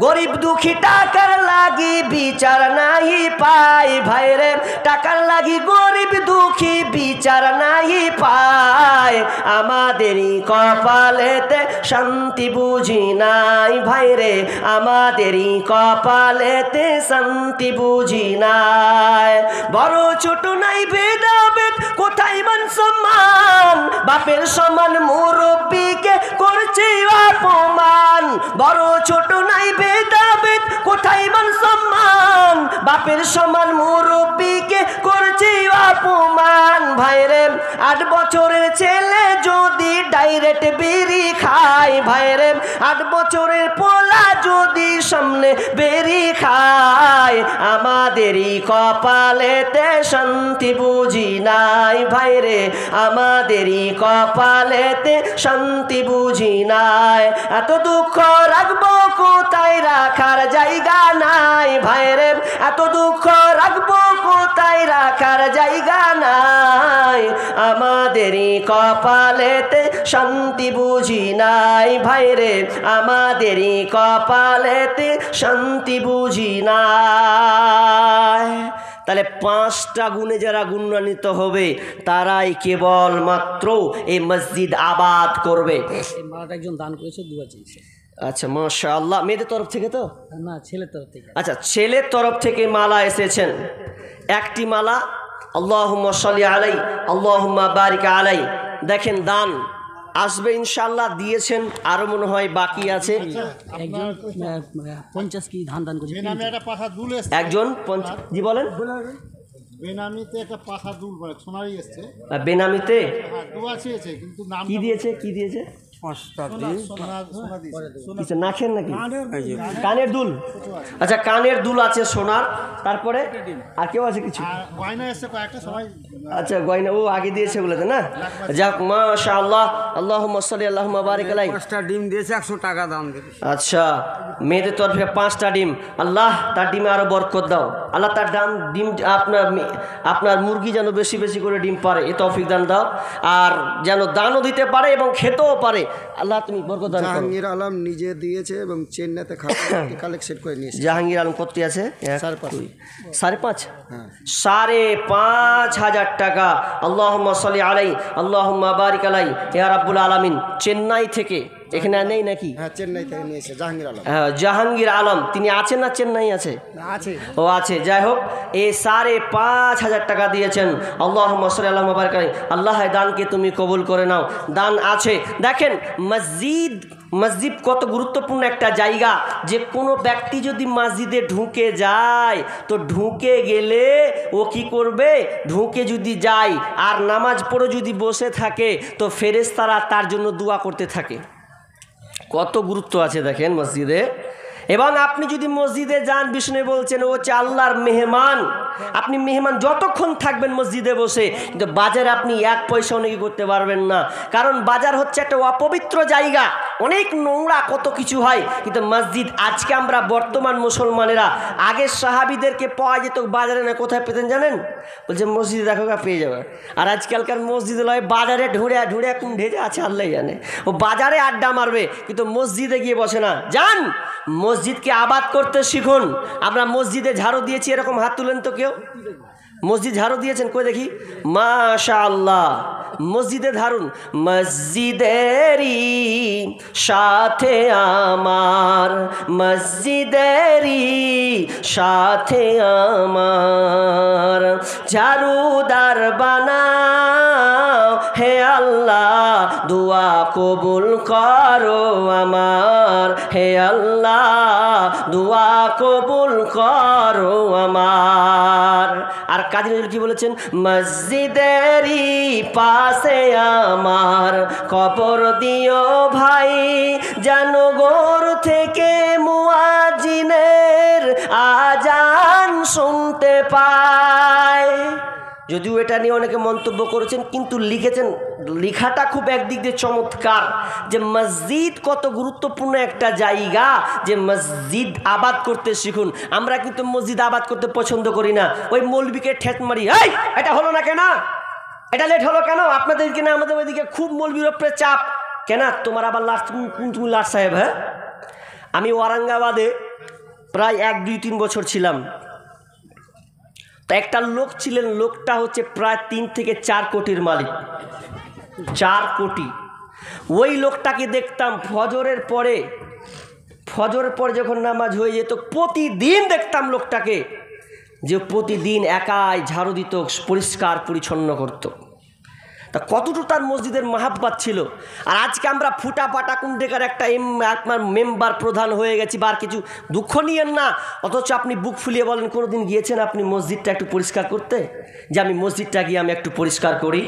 গরিব দুঃখী টাকার লাগি বিচার নাই পায়, ভাইরে টাকার লাগি গরিব দুঃখী বিচার নাই পায়। আমাদেরই কপালেতে শান্তি বুঝি নাই, ভাইরে আমাদেরই কপালেতে শান্তি বুঝি নাই। বড় ছোট নাই ভেদাভেদ, কোথায় মান সম্মান, বাপের সমান মুরব্বিকে করছে অপমান। বড় ছোট নাই ভেদাভেদ, কোথায় মান সম্মান, বাপের সমান মুরব্বিকে করছে অপমান। ভাইরে 8 বছরের ছেলে যদি ডাইরেক্ট বিড়ি খায়, ভাইরে 8 বছরের পোলা যদি সামনে বেরি খায়, আমাদেরই কপালেতে শান্তি বুঝি নাই, ভাইরে আমাদেরই কপালেতে শান্তি বুঝি নাই। এত দুঃখ রাখবো কোথায়, রাখার জায়গা নাই, ভাইরে এত দুঃখ রাখবো কোথায়, রাখার জায়গা নাই। আমাদেরই কপালেতে শান্তি বুঝি নাই, ভাইরে আমাদেরই কপালেতে শান্তি বুঝি নাই। তাহলে 5টা গুণে যারা গুণান্বিত হবে তারাই কেবলমাত্র এই মসজিদ আবাদ করবে। এই মালাটা একজন দান করেছে, দুয়া চেয়েছে। আচ্ছা, মাশাআল্লাহ। মেয়েদের তরফ থেকে তো না, ছেলের তরফ থেকে। আচ্ছা, ছেলের তরফ থেকে মালা এসেছেন। একটি মালা, আল্লাহুম্মা সাল্লি আলাই আল্লাহুম্মা বারিক আলাই। দেখেন দান আসবে ইনশাআল্লাহ, দিয়েছেন, আরো মনে হয় বাকি আছে। একজন 50 কি ধান দান করেছে। একজন জি বলেন। বেনামিতে একটা পাখা দুল বলে সোনারই এসছে। বেনামিতে দোয়া চেয়েছে কিন্তু নাম কি দিয়েছে? কি দিয়েছে? 5টা দিন সোনা দিয়েছে। কিছু নাখেন নাকি? কানের দুল। আচ্ছা, কানের দুল আছে সোনার। তারপরে আর কেউ আছে কিছু? গয়না এসছে কয়েকটা, সবাই। আচ্ছা, গয়না ও আগে দিয়েছে বলেছে না? যাক, মাশাআল্লাহ, আল্লাহুম্মা সাল্লি আল্লাহুম্মা বারিক আলাই। 5টা ডিম দিয়েছে, 100 টাকা দাম দিয়েছে। আচ্ছা, মেয়েদের তরফে 5টা ডিম। আল্লাহ তার ডিমে আরো বরকত দাও। আল্লাহ তার ডিম আপনার মুরগি যেন বেশি বেশি করে ডিম পারে, এ তৌফিক দান দাও। আর যেন দানও দিতে পারে এবং খেতেও পারে। আল্লাহ তুমি বরকত দান করো। জাহাঙ্গীর আলম নিজে দিয়েছে এবং চেন্নাইতে কালেকশন করে নিয়েছে। জাহাঙ্গীর আলম কত আছে? 5.5। 5.5। 5,500 টাকা। আল্লাহুম্মা সাল্লি আলাই আল্লাহুম্মা বারিক আলাই ইয়া রাব্বুল আলামিন। চেন্নাই থেকে, এখানে নেই নাকি? হ্যাঁ, চেন্নাই থেকে নিয়েছে জাহাঙ্গীর আলম। হ্যাঁ, জাহাঙ্গীর আলম তিনি আছেন না? চেন্নাই আছে? আছে। ও আছে, যাই হোক, এই 5,500 টাকা দিয়েছেন। আল্লাহুম্মা সাল্লি আলা মুবারক আলাইহি। আল্লাহ দানকে তুমি কবুল করে নাও। দান আছে। দেখেন মসজিদ কত গুরুত্বপূর্ণ একটা জায়গা, যে কোনো ব্যক্তি যদি মসজিদে ঢুকে যায় তো ঢুকে গেলে ও কি করবে? ঢুকে যদি যায় আর নামাজ পড়ে যদি বসে থাকে তো ফেরেশতারা তার জন্য দোয়া করতে থাকে। কত গুরুত্ব আছে দেখেন মসজিদে। এবং আপনি যদি মসজিদে যান, বিষ্ণু বলছেন ও হচ্ছে আল্লাহর মেহমান। আপনি মেহমান যতক্ষণ থাকবেন মসজিদে বসে, কিন্তু বাজারে আপনি 1 পয়সাও নাকি করতে পারবেন না। কারণ বাজার হচ্ছে একটা অপবিত্র জায়গা, অনেক নোংরা, কত কিছু হয়। কিন্তু মসজিদ, আজকে আমরা বর্তমান মুসলমানেরা, আগে সাহাবিদেরকে পাওয়া যেত বাজারে, না কোথায় পেতেন জানেন? বলছে মসজিদে দেখো পেয়ে যাবে। আর আজকালকার মসজিদে লয় বাজারে ঢুঁড়ে কোন ঢেজে আছে আল্লাহ জানে। ও বাজারে আড্ডা মারবে কিন্তু মসজিদে গিয়ে বসে না। যান মসজিদকে আবাদ করতে শিখুন। আমরা মসজিদে ঝাড়ু দিয়েছি, এরকম হাত তুলেন তো কেউ? মসজিদ ঝাড়ু দিয়েছেন কই দেখি? মাশাআল্লাহ। মসজিদে ধারুন। মসজিদেরই সাথে আমার, মসজিদেরই সাথে আমার, ঝাড়ুদার বানাও হে আল্লাহ, দোয়া কবুল করো আমার, হে আল্লাহ দোয়া কবুল করো আমার। আর কাজী নজরুল কি বলেছেন? মসজিদেরই পাশে আমার কবর দিও ভাই, যেন গোর থেকে মুয়াজ্জিনের আজান শুনতে পায়। যদিও এটা নিয়ে অনেকে মন্তব্য করেছেন, কিন্তু লিখেছেন, লেখাটা খুব একদিক দিয়ে চমৎকার, যে মসজিদ কত গুরুত্বপূর্ণ একটা জায়গা, যে মসজিদ আবাদ করতে শিখুন। আমরা কিন্তু মসজিদ আবাদ করতে পছন্দ করি না, ওই মৌলবীকে ঠেট মারি, এই এটা হলো না কেন, এটা লেট হলো কেন, আপনাদের কিনা আমাদের ওইদিকে খুব মৌলবীর উপরে চাপ কেন, তোমার আবার লাট, তুমি লাট সাহেব। হ্যাঁ, আমি ওয়ারাঙ্গাবাদে প্রায় 1-2-3 বছর ছিলাম। তো একটা লোক ছিলেন, লোকটা হচ্ছে প্রায় 3 থেকে 4 কোটির মালিক, 4 কোটি। ওই লোকটাকে দেখতাম ফজরের পরে যখন নামাজ হয়ে যেত, প্রতিদিন দেখতাম লোকটাকে যে প্রতিদিন একাই ঝাড়ু দিত, পরিষ্কার পরিচ্ছন্ন করত। তা কতটুকু তার মসজিদের মাহাব্বাত ছিল। আর আজকে আমরা ফুটা পাটা কুন্ডেকার একটা মেম্বার প্রধান হয়ে গেছি, বা কিছু দুঃখ নিয়েন না, অথচ আপনি বুক ফুলিয়ে বলেন কোনোদিন গিয়েছেন আপনি মসজিদটা একটু পরিষ্কার করতে, যে আমি মসজিদটা গিয়ে আমি একটু পরিষ্কার করি।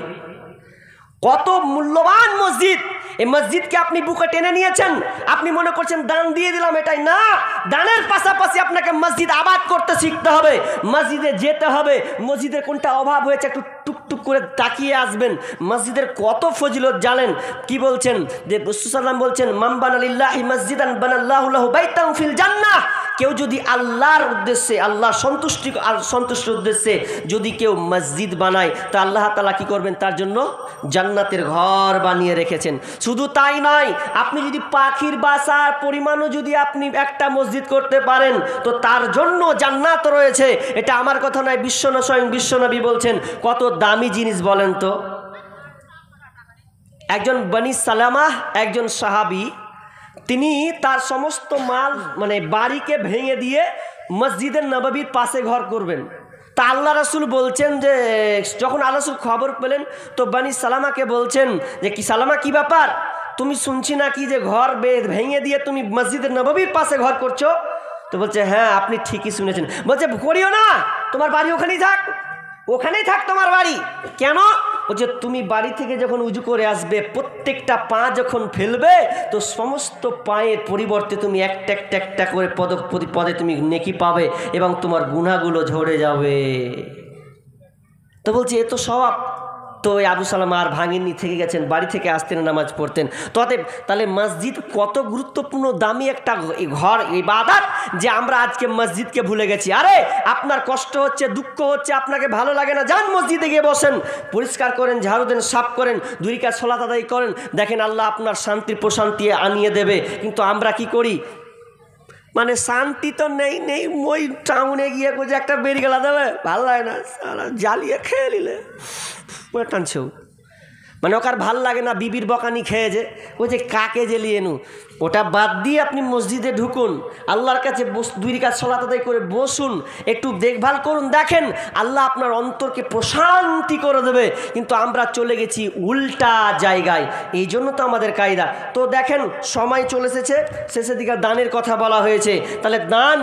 কত মূল্যবান মসজিদ, এই মসজিদকে আপনি বুকে টেনে নিয়েছেন, আপনি মনে করছেন দান দিয়ে দিলাম, এটাই না। দানের পাশাপাশি আপনাকে মসজিদ আবাদ করতে শিখতে হবে, মসজিদে যেতে হবে, মসজিদের কোনটা অভাব হয়েছে একটু টুকটুক করে তাকিয়ে আসবেন। মসজিদের কত ফজিলত জানেন, কি বলছেন, যে রাসূল সাল্লাল্লাহু আলাইহি বলছেন, মান বানালিল্লাহি মসজিদান বানাল্লাহু লাহু বাইতান ফিল জান্নাহ। কেউ যদি আল্লাহর উদ্দেশ্যে, আল্লাহর সন্তুষ্টির উদ্দেশ্যে যদি কেউ মসজিদ বানায়, তা আল্লাহ তাআলা কি করবেন, তার জন্য জান্নাতের ঘর বানিয়ে রেখেছেন। শুধু তাই নয়, আপনি যদি পাখির বাসার পরিমাণও যদি আপনি একটা মসজিদ করতে পারেন, তো তার জন্য জান্নাত রয়েছে। এটা আমার কথা নয়, স্বয়ং বিশ্বনবী বলছেন। কত দামি জিনিস বলেন তো। একজন বনি সালামাহ, একজন সাহাবী, তিনি তার সমস্ত মাল মানে বাড়িকে ভেঙে দিয়ে মসজিদের নববীর পাশে ঘর করবেন। তা আল্লাহ রাসূল বলছেন যে, যখন আল্লাহ রাসূল খবর পেলেন, তো বনি সালামাকে বলছেন যে, কি সালামা, কি ব্যাপার, তুমি শুনছি না কি যে ঘর ভেঙে দিয়ে তুমি মসজিদের নববীর পাশে ঘর করছো? তো বলছে, হ্যাঁ আপনি ঠিকই শুনেছেন। বলছে, করিও না, তোমার বাড়ি ওখানেই থাক তোমার বাড়ি। কেন? বলছে, তুমি বাড়ি থেকে যখন উজু করে আসবে, প্রত্যেকটা পা যখন ফেলবে, তো সমস্ত পায়ের পরিবর্তে তুমি একটা করে পদে তুমি নেকি পাবে, এবং তোমার গুনাহগুলো ঝরে যাবে। তো বলছে, এ তো সওয়াব। তো ওই আবু সালামা আর ভাঙেননি, থেকে গেছেন, বাড়ি থেকে আসতেন, নামাজ পড়তেন। তাহলে মসজিদ কত গুরুত্বপূর্ণ দামি একটা ঘর, ইবাদত, যে আমরা আজকে মসজিদকে ভুলে গেছি। আরে আপনার কষ্ট হচ্ছে, দুঃখ হচ্ছে, আপনাকে ভালো লাগে না, যান মসজিদে গিয়ে বসেন, পরিষ্কার করেন, ঝাড়ু দেন, সাফ করেন, 2 রাকাত সালাত আদায় করেন, দেখেন আল্লাহ আপনার শান্তির প্রশান্তি আনিয়ে দেবে। কিন্তু আমরা কি করি, মানে শান্তি তো নেই, ওই টাউনে গিয়ে যে একটা বেরি গেলা দেবে, ভালো লাগে না, সারা জ্বালিয়ে খেয়ে নিলে টানছেও, মানে ওকে আর ভাল লাগে না, বিবির বকানি খেয়েছে, ওই যে কাকে জ্বালিয়ে নু, ওটা বাদ দিয়ে আপনি মসজিদে ঢুকুন, আল্লাহর কাছে 2 রাকাত সালাত আদায় করে বসুন, একটু দেখভাল করুন, দেখেন আল্লাহ আপনার অন্তরকে প্রশান্তি করে দেবে। কিন্তু আমরা চলে গেছি উল্টা জায়গায়, এই জন্য তো আমাদের কায়দা। তো দেখেন সময় চলে এসেছে, শেষের দিকে দানের কথা বলা হয়েছে। তাহলে দান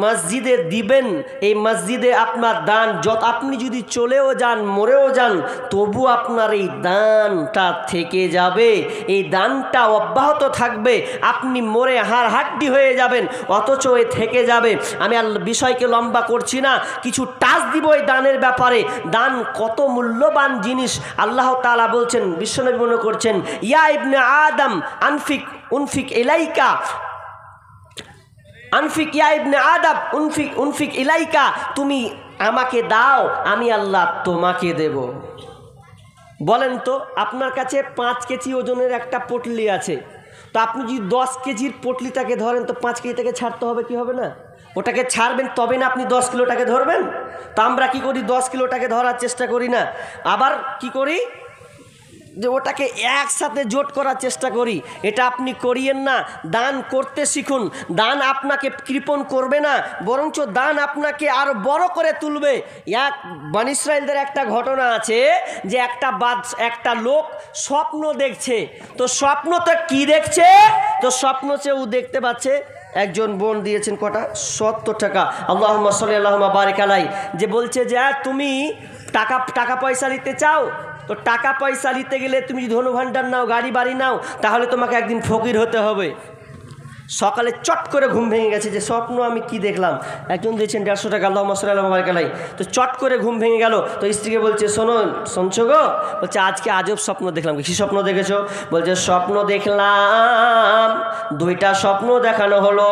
মসজিদে দিবেন, এই মসজিদে আপনার দান আপনি যদি চলেও যান, মরেও যান, তবু আপনার এই দানটা থেকে যাবে, এই দানটা অব্যাহত থাকবে। আপনি মরে হাড়হাড্ডি হয়ে যাবেন, অথচ এ থেকে যাবে। আমি বিষয়কে লম্বা করছি না, কিছু টাচ দিব এই দানের ব্যাপারে। দান কত মূল্যবান জিনিস। আল্লাহ তাআলা বলছেন, বিশ্বনবী মনে করছেন, ইয়া ইবনে আদম উনফিক ইলাইকা, ইয়া ইবনে আদম উনফিক ইলাইকা, তুমি আমাকে দাও, আমি আল্লাহ তোমাকে দেব। বলেন তো, আপনার কাছে 5 কেজি ওজনের একটা পটলি আছে, তো আপনি যদি 10 কেজির পটলিটাকে ধরেন, তো 5 কেজিটাকে ছাড়তে হবে, কি হবে না? ওটাকে ছাড়বেন, তবে না আপনি 10 কিলোটাকে ধরবেন। তো আমরা কি করি, 10 কিলোটাকে ধরার চেষ্টা করি না, আবার কি করি, যে ওটাকে একসাথে জোট করার চেষ্টা করি। এটা আপনি করিয়েন না, দান করতে শিখুন। দান আপনাকে কৃপণ করবে না, বরঞ্চ দান আপনাকে আরো বড় করে তুলবে। বনী ইসরাইলদের একটা ঘটনা আছে, যে একটা লোক স্বপ্ন দেখছে। তো স্বপ্ন তো কি দেখছে, তো স্বপ্ন চেয়ে ও দেখতে পাচ্ছে একজন বোন দিয়েছেন কটা, 70 টাকা, আল্লাহুম্মা সাল্লি আল্লাহুম্মা বারিক আলাই, যে বলছে যে তুমি টাকা পয়সা নিতে চাও, তো টাকা পয়সা নিতে গেলে তুমি যদি ধনভাণ্ডার নাও, গাড়ি বাড়ি নাও, তাহলে তোমাকে একদিন ফকির হতে হবে। সকালে চট করে ঘুম ভেঙে গেছে, যে স্বপ্ন আমি কি দেখলাম, একজন দিয়েছেন 150 টাকা, আল্লাহ মশাল্লাহ বারকালাই, তো চট করে ঘুম ভেঙে গেল। তো স্ত্রীকে বলছে, শোনো, শুনছো গো? বলছে আজকে আজব স্বপ্ন দেখলাম। কী স্বপ্ন দেখেছো? বলছে স্বপ্ন দেখলাম, দুইটা স্বপ্ন দেখানো হলো।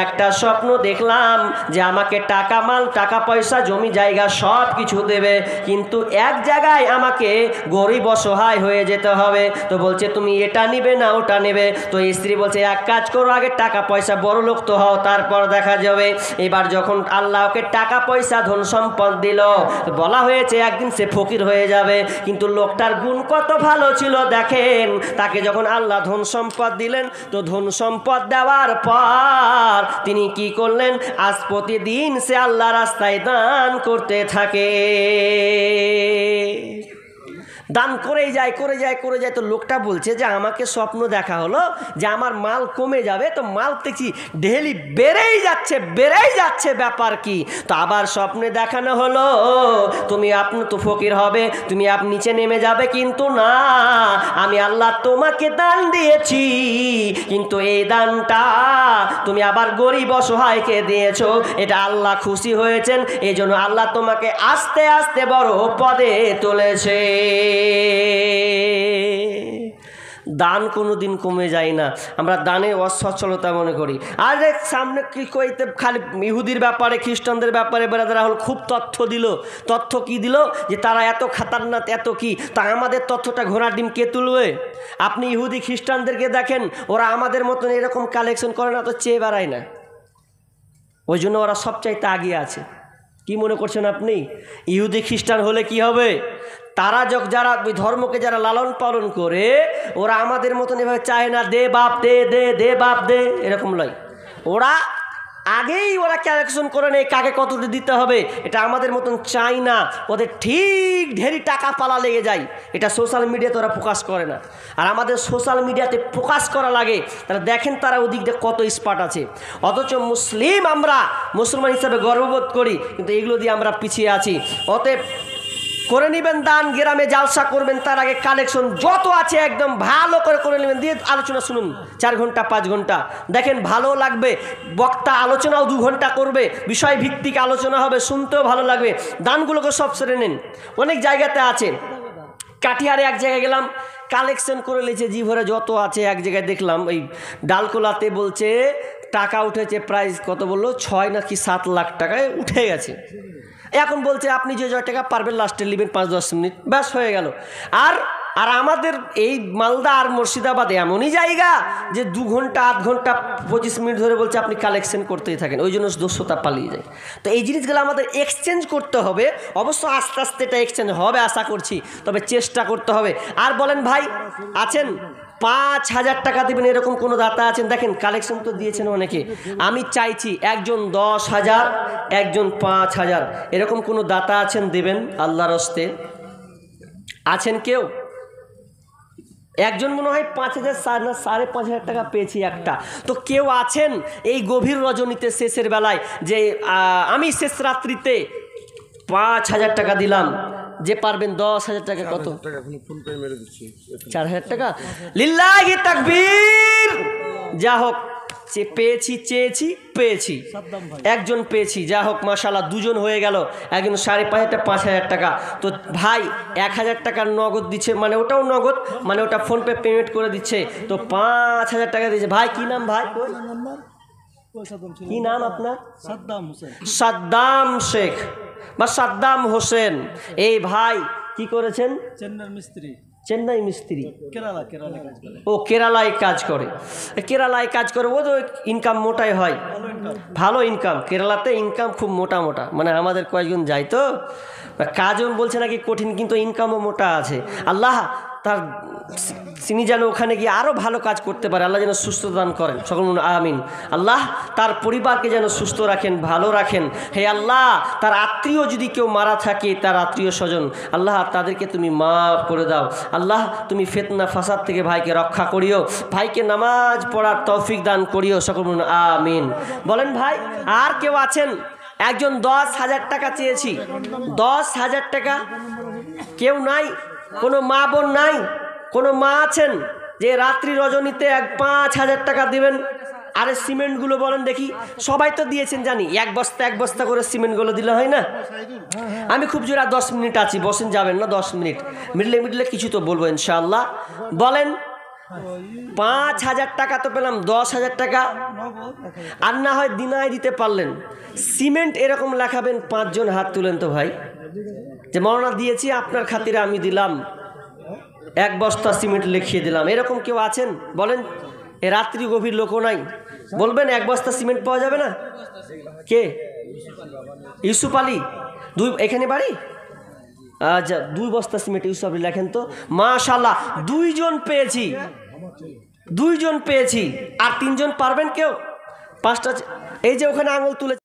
একটা স্বপ্ন দেখলাম যে আমাকে টাকা মাল, টাকা পয়সা, জমি জায়গা সব কিছু দেবে, কিন্তু এক জায়গায় আমাকে গরিব অসহায় হয়ে যেতে হবে। তো বলছে তুমি এটা নিবে না ওটা নেবে? তো স্ত্রী বলছে এক কাজ করো, আগে টাকা পয়সা বড় লোক তো হও, তারপর দেখা যাবে। এবার যখন আল্লাহ ওকে টাকা পয়সা ধন সম্পদ দিল, বলা হয়েছে একদিন সে ফকির হয়ে যাবে, কিন্তু লোকটার গুণ কত ভালো ছিল দেখেন। তাকে যখন আল্লাহ ধন সম্পদ দিলেন, তো ধন সম্পদ দেওয়ার পর তিনি কি করলেন, আজ প্রতিদিন সে আল্লাহ রাস্তায় দান করতে থাকে, দান করেই যায় করে যায় করে যায়। তো লোকটা বলছে যে আমাকে স্বপ্ন দেখা হলো যে আমার মাল কমে যাবে, তো মাল দেখছি ডেলি বেড়েই যাচ্ছে, ব্যাপার কি? তো আবার স্বপ্নে দেখানো হলো তুমি আপনি তো ফকির হবে, তুমি নিচে নেমে যাবে, কিন্তু না, আমি আল্লাহ তোমাকে দান দিয়েছি, কিন্তু এই দানটা তুমি আবার গরিব অসহায়কে দিয়েছো, এটা আল্লাহ খুশি হয়েছেন, এই জন্য আল্লাহ তোমাকে আস্তে আস্তে বড় পদে তুলেছে। দান কোনো দিন কমে যায় না, আমরা দানে অসচ্ছলতা মনে করি। আর সামনে কি কইতে খালি ইহুদির ব্যাপারে, খ্রিস্টানদের ব্যাপারে বেরাদারা হল খুব তথ্য দিল। তথ্য কি দিল? যে তারা এত খাতারনাক, এত কি, তা আমাদের তথ্যটা ঘোড়ার ডিম কে তুলবে? আপনি ইহুদি খ্রিস্টানদেরকে দেখেন, ওরা আমাদের মতন এরকম কালেকশন করে না, তো চেয়ে বেড়ায় না, ওই জন্য ওরা সবচাইতে আগিয়ে আছে। কি মনে করছেন আপনি? ইহুদি খ্রিস্টান হলে কি হবে? তারা যারা ওই ধর্মকে যারা লালন পালন করে, ওরা আমাদের মতন এভাবে চায় না, দে বাপ দে, দে দে বাপ দে, এরকম লয়। ওরা আগেই ওরা ক্যালকুলেশন করে নেই কাকে কতটা দিতে হবে, এটা আমাদের মতন চাই না। ওদের ঠিক ঢেরি টাকা পালা লেগে যায়, এটা সোশ্যাল মিডিয়াতে ওরা প্রকাশ করে না, আর আমাদের সোশ্যাল মিডিয়াতে প্রকাশ করা লাগে। তারা দেখেন তারা ওদিক দিয়ে কত স্পার্ট আছে, অথচ আমরা মুসলমান হিসাবে গর্ববোধ করি, কিন্তু এগুলো দিয়ে আমরা পিছিয়ে আছি। অতএব করে নেবেন দান, গ্রামে জালসা করবেন, তার আগে কালেকশন যত আছে একদম ভালো করে নেবেন, দিয়ে আলোচনা শুনুন 4 ঘন্টা 5 ঘন্টা, দেখেন ভালো লাগবে। বক্তা আলোচনাও 2 ঘন্টা করবে, বিষয় ভিত্তিক আলোচনা হবে, শুনতেও ভালো লাগবে। দানগুলোকে সব সেরে নেন, অনেক জায়গাতে আছে। কাটিহারে এক জায়গায় গেলাম, কালেকশন করে নিয়েছে জি ভরে যত আছে। এক জায়গায় দেখলাম ওই ডালকোলাতে বলছে টাকা উঠেছে, প্রাইস কত বললো 6 নাকি 7 লাখ টাকায় উঠে গেছে। এখন বলছে আপনি যে টাকা পারবেন লাস্টে নেবেন 5-10 মিনিট, ব্যাস হয়ে গেল। আর আমাদের এই মালদা আর মুর্শিদাবাদ এমনই জায়গা যে 2 ঘন্টা 8 ঘন্টা 25 মিনিট ধরে বলছে আপনি কালেকশন করতেই থাকেন, ওই জন্য দস্যুতা পালিয়ে যায়। তো এই জিনিসগুলো আমাদের এক্সচেঞ্জ করতে হবে, অবশ্য আস্তে আস্তে এটা এক্সচেঞ্জ হবে আশা করছি, তবে চেষ্টা করতে হবে। আর বলেন ভাই আছেন 5,000 টাকা দেবেন এরকম কোনো দাতা আছেন? দেখেন কালেকশন তো দিয়েছেন অনেকে, আমি চাইছি একজন 10,000, একজন 5,000, এরকম কোনো দাতা আছেন দেবেন আল্লাহর হস্তে? আছেন কেউ? একজন মনে হয় 5,000 না 5,500 টাকা পেয়েছি একটা। তো কেউ আছেন এই গভীর রজনীতে শেষের বেলায় যে আমি শেষ রাত্রিতে 5,000 টাকা দিলাম, যে পারবেন 10,000 টাকা, কত 4,000 টাকা? লিল্লাহি তাকবীর। যা হোক পেয়েছি, একজন পেয়েছি, যা হোক মাশাআল্লাহ, 2 জন হয়ে গেল, একজন 5,500 5,000 টাকা। তো ভাই 1,000 টাকার নগদ দিচ্ছে, মানে ওটাও নগদ, মানে ওটা ফোনপে পেমেন্ট করে দিচ্ছে, তো 5,000 টাকা দিচ্ছে। ভাই কি নাম? ভাই কি নাম আপনার? সাদ্দাম শেখ বা সাদ্দাম হোসেন। এই ভাই কি করেছেন? চেন্নাই মিস্ত্রি, ও কেরালায় কাজ করে, ও তো ইনকাম মোটাই হয়, ভালো ইনকাম। কেরালাতে ইনকাম খুব মোটা, মানে আমাদের কয়েকজন যায় তো, কাজও বলছে নাকি কঠিন, কিন্তু ইনকামও মোটা আছে। আল্লাহ তার তিনি যেন ওখানে গিয়ে আরও ভালো কাজ করতে পারে, আল্লাহ যেন সুস্থ দান করেন, সকল আমিন। আল্লাহ তার পরিবারকে যেন সুস্থ রাখেন, ভালো রাখেন। হে আল্লাহ, তার আত্মীয় যদি কেউ মারা থাকে, তার আত্মীয় স্বজন, আল্লাহ তাদেরকে তুমি মাফ করে দাও। আল্লাহ তুমি ফিতনা ফাসাদ থেকে ভাইকে রক্ষা করিও, ভাইকে নামাজ পড়ার তৌফিক দান করিও, সকল আমিন। বলেন ভাই আর কেউ আছেন? একজন 10,000 টাকা চেয়েছি, 10,000 টাকা। কেউ নাই? কোনো মা বোন নাই? কোনো মা আছেন যে রাত্রি রজনীতে 5,000 টাকা দিবেন? আরে সিমেন্টগুলো বলেন দেখি, সবাই তো দিয়েছেন জানি, এক বস্তা করে সিমেন্টগুলো দিলে হয় না? আমি খুব জোরে 10 মিনিট আছি, বসেন, যাবেন না 10 মিনিট, মিডলে কিছু তো বলবো ইনশাআল্লাহ। বলেন 5,000 টাকা তো পেলাম, 10,000 টাকা আর না হয় দিনায় দিতে পারলেন। সিমেন্ট এরকম লেখাবেন, 5 জন হাত তুলেন তো ভাই, যে মৌলানা দিয়েছি আপনার খাতিরে আমি দিলাম, 1 বস্তা সিমেন্ট লিখিয়ে দিলাম, এরকম কেউ আছেন? বলেন, এ রাত্রি গভীর লোকও নাই, বলবেন 1 বস্তা সিমেন্ট পাওয়া যাবে না? কে? ইউসুফ আলী, এখানে বাড়ি? আচ্ছা, 2 বস্তা সিমেন্ট ইউসুফ আলী লেখেন তো। মাশাআল্লাহ, 2 জন পেয়েছি, 2 জন পেয়েছি, আর 3 জন পারবেন কেউ? 5টা, এই যে ওখানে আঙুল তুলে